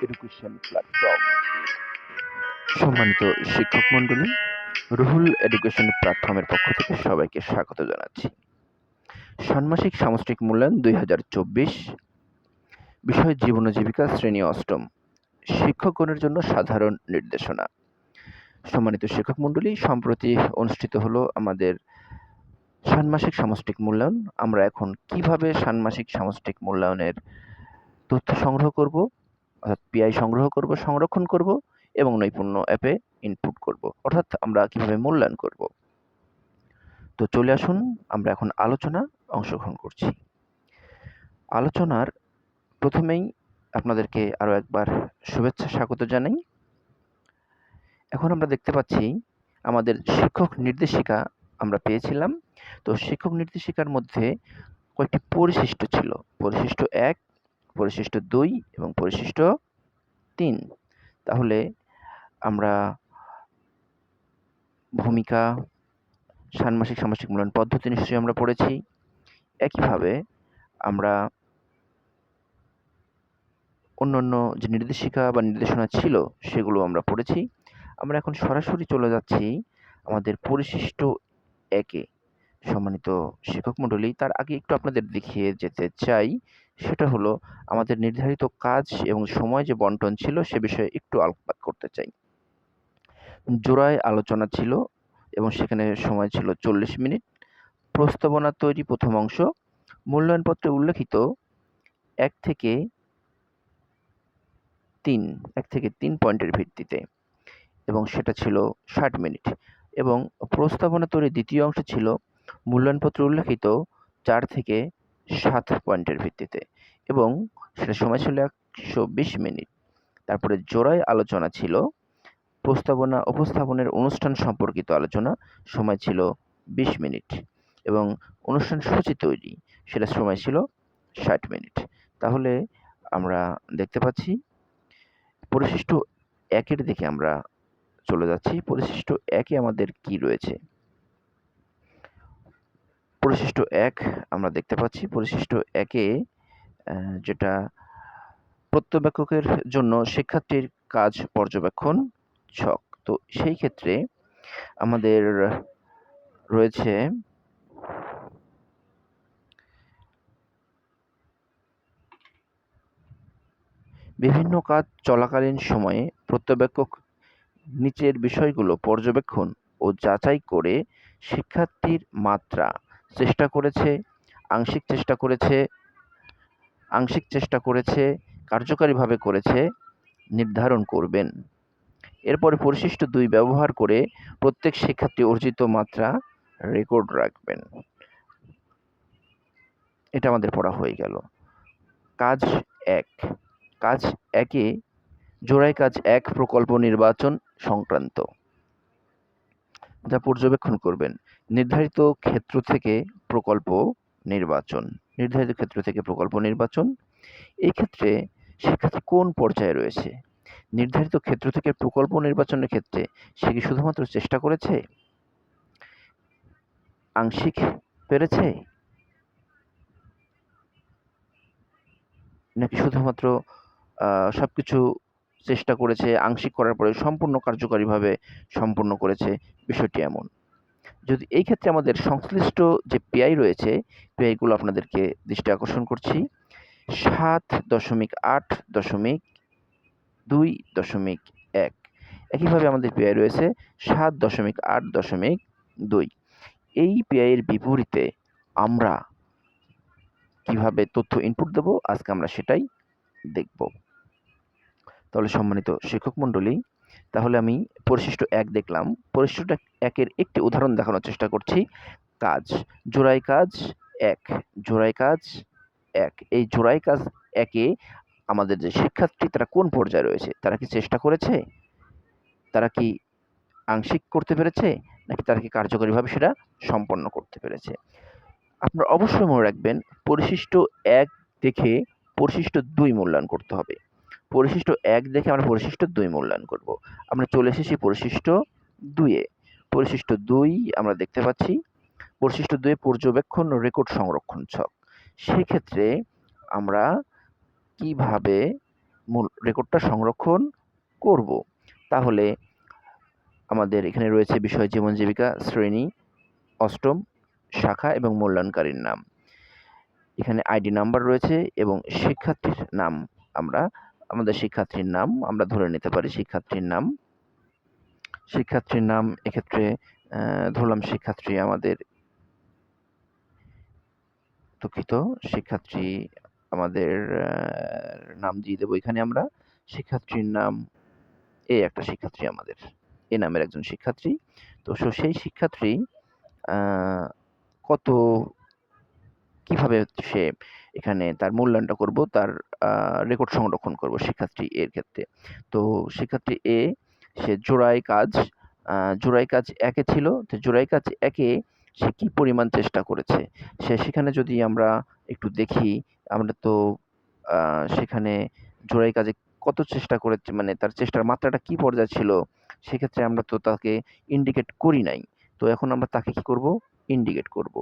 Education platform. সম্মানিত শিক্ষক মণ্ডলী, রুহুল এডুকেশন প্ল্যাটফর্মের পক্ষ থেকে সবাইকে স্বাগত জানাচ্ছি। ষান্মাসিক সামষ্টিক মূল্যায়ন ২০২৪, বিষয় জীবন ও জীবিকা, শ্রেণী অষ্টম, শিক্ষকগণের জন্য সাধারণ নির্দেশনা। সম্মানিত শিক্ষক মণ্ডলী, সম্প্রতি অনুষ্ঠিত হলো আমাদের ষান্মাসিক সামষ্টিক মূল্যায়ন। আমরা এখন কিভাবে ষান্মাসিক সামষ্টিক মূল্যায়নের তথ্য সংগ্রহ করব, অর্থাৎ পিআই সংগ্রহ করব, সংরক্ষণ করব এবং নৈপুণ্য অ্যাপে ইনপুট করব, অর্থাৎ আমরা কিভাবে মূল্যায়ন করব। তো চলে আসুন, আমরা এখন আলোচনা অংশগ্রহণ করছি। আলোচনার প্রথমেই আপনাদেরকে আরও একবার শুভেচ্ছা স্বাগত জানাই। এখন আমরা দেখতে পাচ্ছি আমাদের শিক্ষক নির্দেশিকা আমরা পেয়েছিলাম। তো শিক্ষক নির্দেশিকার মধ্যে কয়েকটি পরিশিষ্ট ছিল, পরিশিষ্ট ১, পরিশিষ্ট ২ এবং পরিশিষ্ট ৩। তাহলে আমরা ভূমিকা, ষান্মাসিক সামষ্টিক মূল্যায়ন পদ্ধতি নিশ্চয়ই আমরা পড়েছি। একইভাবে আমরা অন্যান্য যে নির্দেশিকা বা নির্দেশনা ছিল সেগুলো আমরা পড়েছি। আমরা এখন সরাসরি চলে যাচ্ছি আমাদের পরিশিষ্ট ১-এ। সম্মানিত শিক্ষক মণ্ডলী, তার আগে একটু আপনাদের দেখিয়ে যেতে চাই, সেটা হলো আমাদের নির্ধারিত কাজ এবং সময় যে বন্টন ছিল সে বিষয়ে একটু আলোকপাত করতে চাই। জোড়ায় আলোচনা ছিল এবং সেখানে সময় ছিল ৪০ মিনিট। প্রস্তাবনা তৈরি প্রথম অংশ, মূল্যায়নপত্রে উল্লেখিত ১ থেকে ৩ পয়েন্টের ভিত্তিতে, এবং সেটা ছিল ৬০ মিনিট। এবং প্রস্তাবনা তৈরির দ্বিতীয় অংশ ছিল মূল্যায়নপত্রে উল্লেখিত ৪ থেকে ৭ পয়েন্টের ভিত্তিতে, এবং সেটার সময় ছিল ১২০ মিনিট। তারপরে জোড়ায় আলোচনা ছিল প্রস্তাবনা উপস্থাপনের অনুষ্ঠান সম্পর্কিত আলোচনা, সময় ছিল ২০ মিনিট, এবং অনুষ্ঠান সূচি তৈরি, সেটার সময় ছিল ৬০ মিনিট। তাহলে আমরা দেখতে পাচ্ছি পরিশিষ্ট ১-এর দিকে আমরা চলে যাচ্ছি। পরিশিষ্ট ১-এ আমাদের কি রয়েছে? পরিশিষ্ট ১ আমরা দেখতে পাচ্ছি পরিশিষ্ট ১-এ যেটা প্রত্যবেক্ষকের জন্য শিক্ষার্থীর কাজ পর্যবেক্ষণ ছক। তো সেই ক্ষেত্রে আমাদের রয়েছে বিভিন্ন কাজ চলাকালীন সময়ে প্রত্যবেক্ষক নিচের বিষয়গুলো পর্যবেক্ষণ ও যাচাই করে শিক্ষার্থীর মাত্রা আংশিক চেষ্টা করেছে, কার্যকারীভাবে করেছে নির্ধারণ করবেন। এরপরে পরিশিষ্ট ২ ব্যবহার করে প্রত্যেক শিক্ষার্থী অর্জিত মাত্রা রেকর্ড রাখবেন। এটা আমাদের পড়া হয়ে গেল। কাজ ১, কাজ ১-এ জোড়ায় কাজ ১ প্রকল্প নির্বাচন সংক্রান্ত, যা পর্যবেক্ষণ করবেন। নির্ধারিত ক্ষেত্র থেকে প্রকল্প নির্বাচন। এই ক্ষেত্রে শিক্ষার্থী কোন পর্যায়ে রয়েছে? নির্ধারিত ক্ষেত্র থেকে প্রকল্প নির্বাচনের ক্ষেত্রে সে কি শুধুমাত্র চেষ্টা করেছে, আংশিক পেরেছে, নাকি শুধুমাত্র সবকিছু চেষ্টা করেছে, আংশিক করার পরে সম্পূর্ণ কার্যকারীভাবে সম্পূর্ণ করেছে? বিষয়টি এমন। যদি এই ক্ষেত্রে আমাদের সংশ্লিষ্ট যে পিআই রয়েছে, পিআইগুলো আপনাদেরকে দৃষ্টি আকর্ষণ করছি। ৭.৮.২.১। একইভাবে আমাদের পিআই রয়েছে ৭.৮.২। এই পিআই এর বিপরীতে আমরা কিভাবে তথ্য ইনপুট দেব, আজকে আমরা সেটাই দেখব। তাহলে সম্মানিত শিক্ষক মণ্ডলী, তাহলে আমি পরিশিষ্ট ১ দেখলাম। পরিশিষ্ট ১-এর একটি উদাহরণ দেখানোর চেষ্টা করছি। কাজ, জোড়ায় কাজ ১, এই জোড়ায় কাজ ১-এ আমাদের যে শিক্ষার্থী তারা কোন পর্যায়ে রয়েছে? তারা কি চেষ্টা করেছে? তারা কি আংশিক করতে পেরেছে? নাকি তারা কি কার্যকরীভাবে সেটা সম্পন্ন করতে পেরেছে? আপনারা অবশ্যই মনে রাখবেন, পরিশিষ্ট ১ দেখে পরিশিষ্ট ২ মূল্যায়ন করতে হবে। পরিশিষ্ট ১ দেখে আমরা পরিশিষ্ট ২ মূল্যায়ন করব। আমরা চলে এসেছি পরিশিষ্ট ২-এ। পরিশিষ্ট ২ আমরা দেখতে পাচ্ছি পরিশিষ্ট ২-এ পর্যবেক্ষণ ও রেকর্ড সংরক্ষণ ছক। সেক্ষেত্রে আমরা কিভাবে মূল রেকর্ডটা সংরক্ষণ করব। তাহলে আমাদের এখানে রয়েছে বিষয় জীবন জীবিকা, শ্রেণী অষ্টম, শাখা এবং মূল্যায়নকারীর নাম। এখানে আইডি নাম্বার রয়েছে এবং শিক্ষার্থীর নাম আমাদের শিক্ষার্থীর নাম আমরা ধরে নিতে পারি শিক্ষার্থীর নাম এক্ষেত্রে ধরলাম শিক্ষার্থী আমাদের দুঃখিত শিক্ষার্থী আমাদের নাম দিয়ে দেবো এখানে আমরা শিক্ষার্থীর নাম একটা শিক্ষার্থী আমাদের এ নামের একজন শিক্ষার্থী। তো সেই শিক্ষার্থী কত কিভাবে সে এখানে তার মূল্যায়নটা করব, তার রেকর্ড সংরক্ষণ করব শিক্ষার্থী এর ক্ষেত্রে। তো শিক্ষার্থী এ সে জোড়ায় কাজ ১ এ ছিল। তো জোড়ায় কাজ ১ এ সে কি পরিমাণ চেষ্টা করেছে সেখানে যদি আমরা একটু দেখি, আমরা তো সেখানে জোড়াই কাজে কত চেষ্টা করেছে, মানে তার চেষ্টার মাত্রাটা কি পর্যায়ে ছিল, সেক্ষেত্রে আমরা তো তাকে ইন্ডিকেট করি নাই। তো এখন আমরা তাকে কি করব, ইন্ডিকেট করব।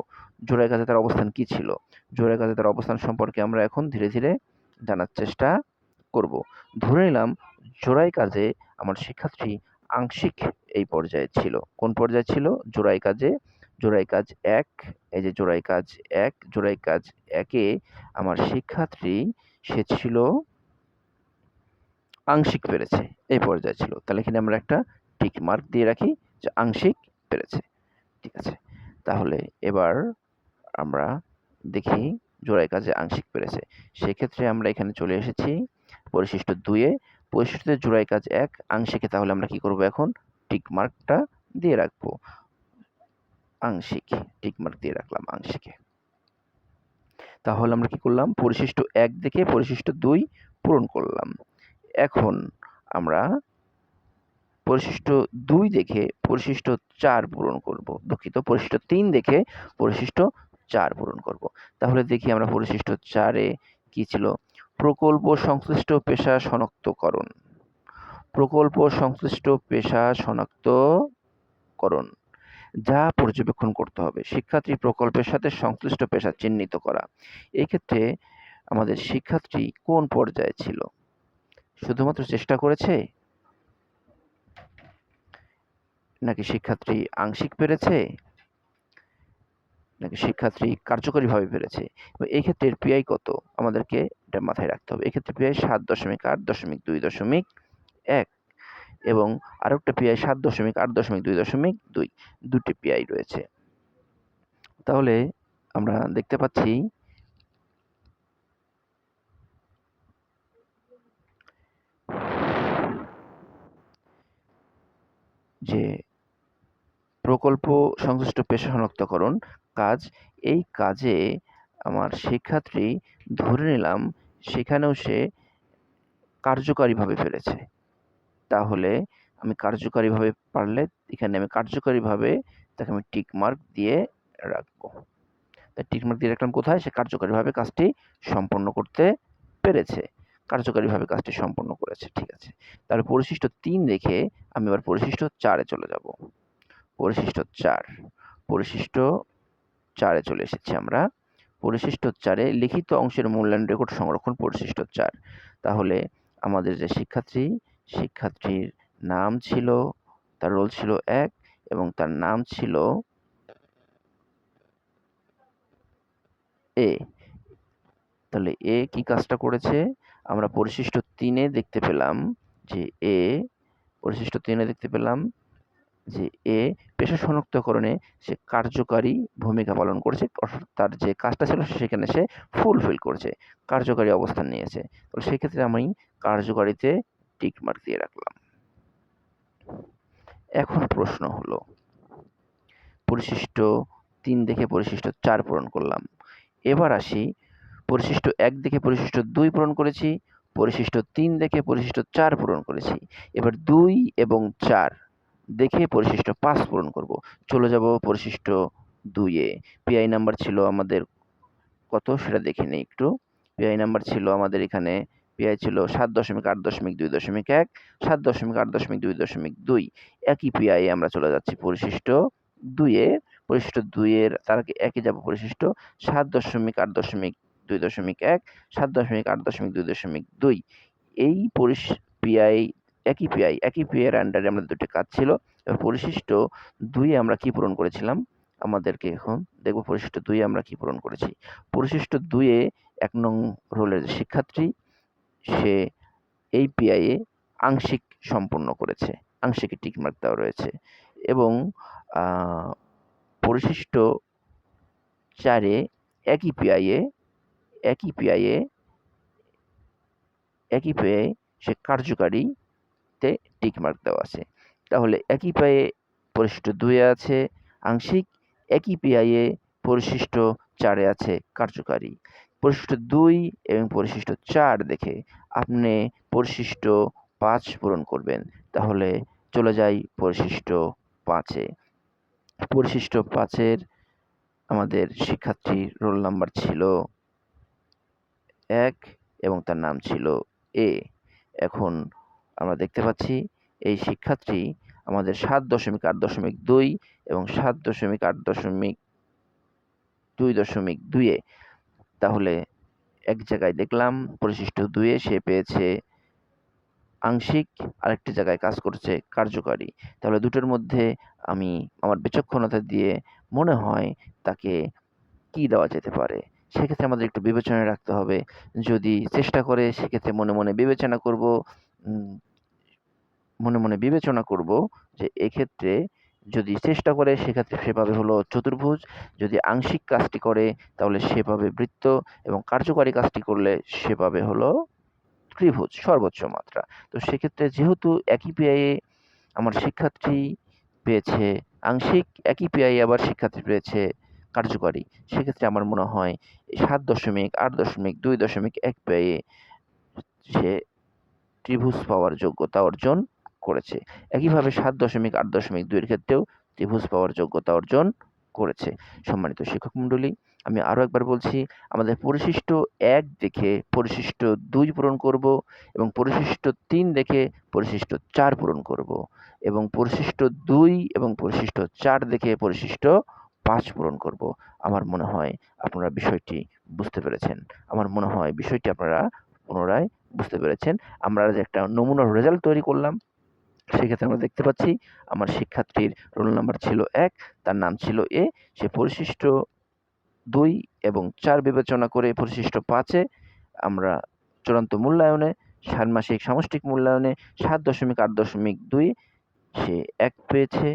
জোড়ায় কাজে তার অবস্থান কি ছিল, জোড়ায় কাজে তার অবস্থান সম্পর্কে আমরা এখন ধীরে ধীরে জানার চেষ্টা করব। ধরে নিলাম জোড়াই কাজে আমার শিক্ষার্থী আংশিক এই পর্যায়ে ছিল। কোন পর্যায়ে ছিল? জোড়াই কাজ ১, এই যে জোড়াই কাজ ১, জোড়াই কাজ ১ এ আমার শিক্ষার্থী সে ছিল আংশিক পেরেছে, এই পর্যায়ে ছিল। তাহলে এখানে আমরা একটা টিক মার্ক দিয়ে রাখি যে আংশিক পেরেছে। ঠিক আছে, তাহলে এবার আমরা দেখি জোড়াই কাজে আংশিক পেরেছে। সেক্ষেত্রে আমরা এখানে চলে এসেছি পরিশিষ্ট ২ এ। পরিশিষ্টতে জোড়াই কাজ ১, আংশিকে তাহলে আমরা কি করব, এখন টিক মার্কটা দিয়ে রাখবো আংশিক, টিক মার্ক দিয়ে রাখলাম আংশিকে। তাহলে আমরা কি করলাম, পরিশিষ্ট ১ দেখে পরিশিষ্ট ২ পূরণ করলাম। এখন আমরা পরিশিষ্ট ২ দেখে পরিশিষ্ট ৪ পূরণ করব। দুঃখিত, পরিশিষ্ট ৩ দেখে পরিশিষ্ট ৪ পূরণ করব। তাহলে দেখি আমরা পরিশিষ্ট ৪ এ কি ছিল? প্রকল্প সংশ্লিষ্ট পেশা শনাক্তকরণ। প্রকল্প সংশ্লিষ্ট পেশা শনাক্তকরণ যা পর্যবেক্ষণ করতে হবে। শিক্ষার্থী প্রকল্পের সাথে সংশ্লিষ্ট পেশা চিহ্নিত করা। এই ক্ষেত্রে আমাদের শিক্ষার্থী কোন পর্যায়ে ছিল? শুধুমাত্র চেষ্টা করেছে, নাকি শিক্ষার্থী আংশিক পেরেছে, নাকি শিক্ষার্থী কার্যকরীভাবে পেরেছে? এই ক্ষেত্রে এর পিআই কত আমাদেরকে এটা মাথায় রাখতে হবে। এক্ষেত্রে পিআই ৭.৮.২.১ এবং আরেকটা পিআই ৭.৮.২.২ দুটি পিআই রয়েছে। তাহলে আমরা দেখতে পাচ্ছি যে প্রকল্প সংশ্লিষ্ট পেশা শনাক্তকরণ কাজ, এই কাজে আমার শিক্ষার্থী ধরে নিলাম সেখানেও সে কার্যকারীভাবে পেরেছে। তাহলে আমি কার্যকারীভাবে পারলে এখানে আমি কার্যকারীভাবে তাকে আমি টিক মার্ক দিয়ে রাখবো। তাই টিক মার্ক দিয়ে রাখলাম কোথায়? সে কার্যকারীভাবে কাজটি সম্পন্ন করতে পেরেছে, কার্যকারীভাবে কাজটি সম্পন্ন করেছে। ঠিক আছে, তাহলে পরিশিষ্ট ৩ দেখে আমি এবার পরিশিষ্ট ৪ এ চলে যাব। পরিশিষ্ট ৪, পরিশিষ্ট ৪ এ চলে এসেছি আমরা। পরিশিষ্ট ৪ এ লিখিত অংশের মূল্যায়ন রেকর্ড সংরক্ষণ পরিশিষ্ট ৪। তাহলে আমাদের যে শিক্ষার্থীর নাম ছিল, তার রোল ছিল ১ এবং তার নাম ছিল এ। তাহলে এ কি কাজটা করেছে? আমরা পরিশিষ্ট ৩ এ দেখতে পেলাম যে পরিশিষ্ট ৩ এ দেখতে পেলাম যে পেশা শনাক্তকরণে সে কার্যকারী ভূমিকা পালন করেছে। অর্থাৎ তার যে কাজটা ছিল সেখানে সে ফুলফিল করেছে, কার্যকারী অবস্থান নিয়েছে। তো সেক্ষেত্রে আমি কার্যকারীতে টিক মার্ক দিয়ে রাখলাম। এখন প্রশ্ন হলো, পরিশিষ্ট ৩ দেখে পরিশিষ্ট ৪ পূরণ করলাম। এবার আসি, পরিশিষ্ট ১ দেখে পরিশিষ্ট ২ পূরণ করেছি, পরিশিষ্ট ৩ দেখে পরিশিষ্ট ৪ পূরণ করেছি। এবার ২ এবং ৪ দেখে পরিশিষ্ট ৫ পূরণ করব। চলে যাব পরিশিষ্ট ২ এ। পিআই নাম্বার ছিল আমাদের কত সেটা দেখে নিই একটু। পিআই নাম্বার ছিল আমাদের এখানে, পিআই ছিল ৭.৮.২.১, ৭.৮.২.২। একই পিআই আমরা চলে যাচ্ছি পরিশিষ্ট ২ এ। পরিশিষ্ট ২ এর তার আগে ১ এ যাব পরিশিষ্ট ৭.৮.২.১, ৭.৮.২.২। এই একই পিআই এর আন্ডারে আমাদের দুটো কাজ ছিল। এবার পরিশিষ্ট 2 এ আমরা কি পূরণ করেছিলাম? আমাদেরকে এখন দেখব পরিশিষ্ট 2 এ আমরা কি পূরণ করেছি। পরিশিষ্ট 2 এ 1 নং রোলের শিক্ষার্থী, সে এই পিআই এ আংশিক সম্পূর্ণ করেছে। আংশিকে টিক মার্ক দেওয়া রয়েছে এবং আ পরিশিষ্ট 4 এ একই পিআই এ সে কার্যকারীতে টিক মার্ক দেওয়া আছে। তাহলে একই পিআইয়ে পরিশিষ্ট 2 এ আছে আংশিক, একই পিআইয়ে পরিশিষ্ট 4 এ আছে কার্যকারী। পরিশিষ্ট 2 এবং পরিশিষ্ট 4 দেখে আপনি পরিশিষ্ট 5 পূরণ করবেন। তাহলে চলে যাই পরিশিষ্ট 5 এ। পরিশিষ্ট 5 এর আমাদের শিক্ষার্থীর রোল নাম্বার ছিল 1 এবং তার নাম ছিল এ। এখন আমরা দেখতে পাচ্ছি এই শিক্ষার্থী আমাদের 7.8.2 এবং 7.8.2.2 এ, তাহলে এক জায়গায় দেখলাম পরিশিষ্ট 2 এ সে পেয়েছে আংশিক, আরেকটি জায়গায় কাজ করছে কার্যকারী। তাহলে দুটোর মধ্যে আমি আমার বিচক্ষণতা দিয়ে মনে হয় তাকে কি দেওয়া যেতে পারে? সেক্ষেত্রে আমাদের একটু বিবেচনায় রাখতে হবে। যদি চেষ্টা করে সেক্ষেত্রে মনে মনে বিবেচনা করব যে এক্ষেত্রে যদি চেষ্টা করে সেক্ষেত্রে সে পাবে হলো চতুর্ভুজ, যদি আংশিক কাজটি করে তাহলে সে পাবে বৃত্ত এবং কার্যকারী কাজটি করলে সে পাবে হলো ত্রিভুজ সর্বোচ্চ মাত্রা। তো সেক্ষেত্রে যেহেতু একই পিআইয়ে আমার শিক্ষার্থী পেয়েছে আংশিক, একই পিআইয়ে আবার শিক্ষার্থী পেয়েছে কার্যকারী, সেক্ষেত্রে আমার মনে হয় 7.8.2.1 পিআইয়ে সে ত্রিভুজ পাওয়ার যোগ্যতা অর্জন করেছে। একইভাবে 7.8.2 এর ক্ষেত্রেও ত্রিভুজ পাওয়ার যোগ্যতা অর্জন করেছে। সম্মানিত শিক্ষক মণ্ডলী, আমি আরো একবার বলছি, আমাদের পরিশিষ্ট 1 দেখে পরিশিষ্ট 2 পূরণ করব এবং পরিশিষ্ট 3 দেখে পরিশিষ্ট 4 পূরণ করব এবং পরিশিষ্ট 2 এবং পরিশিষ্ট 4 দেখে পরিশিষ্ট 5 পূরণ করব। আমার মনে হয় আপনারা বিষয়টি বুঝতে পেরেছেন। আমার মনে হয় বিষয়টি আপনারা পুনরায় বুঝতে পেরেছেন। আমরা যে একটা নমুনা রেজাল্ট তৈরি করলাম, সেক্ষেত্রে আমরা দেখতে পাচ্ছি আমার শিক্ষার্থীর রোল নাম্বার ছিল 1, তার নাম ছিল এ। সে পরিশিষ্ট 2 এবং 4 বিবেচনা করে পরিশিষ্ট 5 এ আমরা চূড়ান্ত মূল্যায়নে, ষান্মাসিক সামষ্টিক মূল্যায়নে 7.8.2 সে 1 পেয়েছে।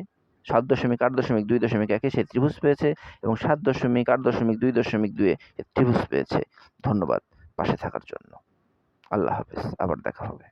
7.8.2.1 এ সে ত্রিভুজ পেয়েছে এবং 7.8.2.2 এ ত্রিভুজ পেয়েছে। ধন্যবাদ পাশে থাকার জন্য। আল্লাহ হাফেজ। আবার দেখা হবে।